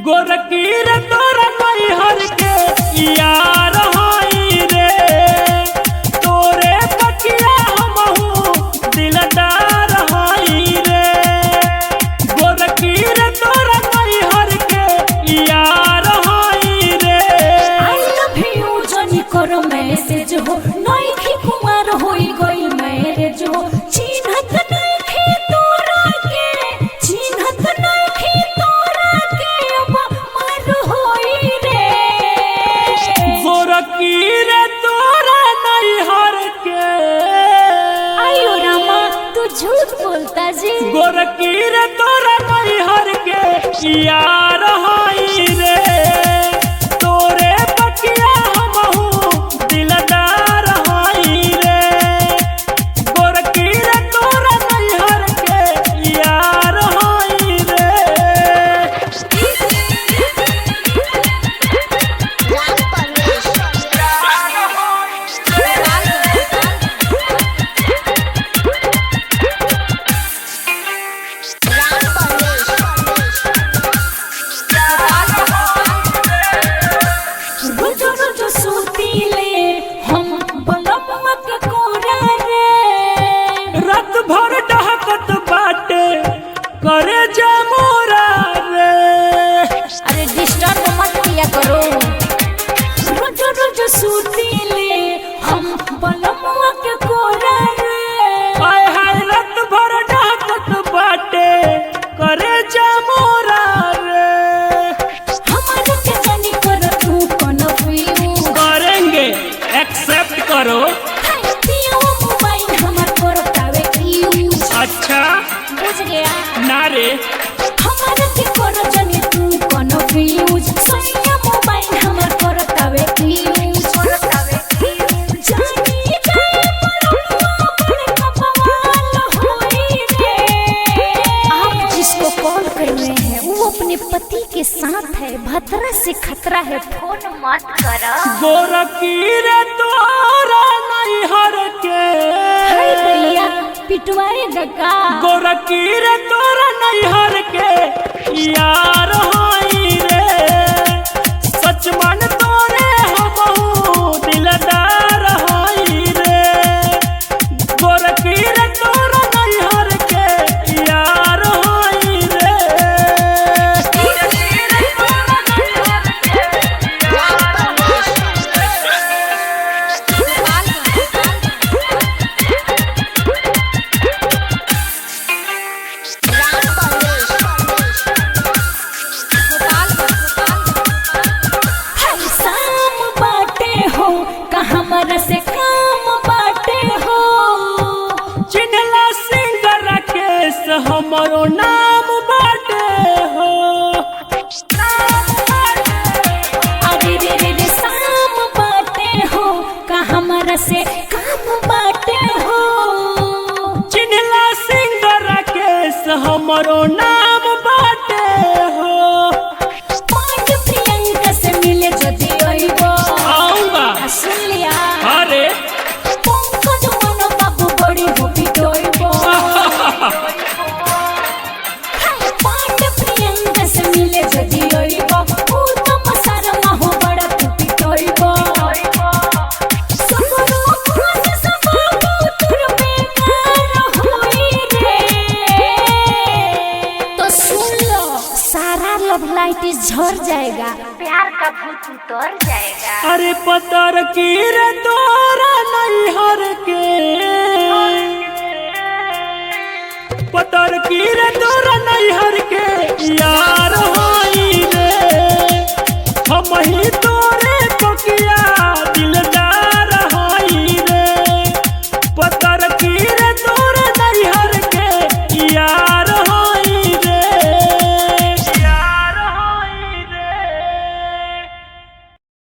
गोरकी रे तोरा नैहर के यार हई रे, तोरे पकिया हमहू दिलदार हई रे। गोरकी रे तोरा नैहर के यार हई रे। आई लव यू जनी करो मैसेज हो, नइखी कुमार होई गई मैरिज हो। चिन्हत नइखी तोरा के, चिन्हत नइखी तोरा के, अब मार होई रे। गोरकी रे तोरा नैहर के, आयो रामा तू झूठ बोलता जी। गोरकी रे तोरा नैहर के यार हई रे, तोरे पकिया हमहू दिलदार हई रे। गोरकी रे तोरा नैहर के यार हई रे। रोजो रोजो सुतीले हम बलम्मा के कोरा रे। रात भर डहकत बाटे करे जमोरा रे। अरे डिस्टर्ब मत किया करो। रोजो रोजो सुतीले हम बलम्मा के कोरा रे। हाय हाय रात भर डहकत बाटे करे जमोरा रे। हमारे के जानी कर तू कन्फ्यूज। करेंगे एक्सेप्ट करो। हाय पिया मोबाइल हमार करतावे यूज। अच्छा बुझ गया ना रे, हमारे के कर जानी तू कन्फ्यूज। सैया मोबाइल हमार करतावे यूज। जानी जाए परमुआ बड़का बवाल होई रे। आप जिसको कॉल कर रहे हैं वो अपने पति के साथ है, खतरा से खतरा है, फोन मत करो। गोरकी रे तोरा नैहर के, हाय भैया पिटवाएगा का। गोरकी रे तोरा नैहर के यार हई रे। सच मन तोरे हमहू दिलदार हई रे। गोरकी रे तोरा नैहर के यार हई रे। हर शाम बाटे हो का हमारा से काम बाटे हो। चिन्हला सिंगर केस हमरो नाम बाटे हो। अरे रे रे रे शाम बाटे हो का हमारा से काम बाटे हो। चिन्हला सिंगर केस हमरो नाम बाटे हो। पांच प्रियंका से मिले जदि आइबो। आऊंगा। सुन लिया अरे पंकज मन बाबू बड़ी गोपी डोइबो। हाय पांच प्रियंका से मिले जदि आइबो। उत्तम शर्मा हो बड़ा टूपी डोइबो। सगरो खुश सब तुर बेकार होई रे। तो सुन लो सारा लव लाइट झड़ जाएगा, प्यार का भूत उतर जाएगा। अरे पतर की रे तोरा नैहर के, पतर की रे तोरा नैहर के यार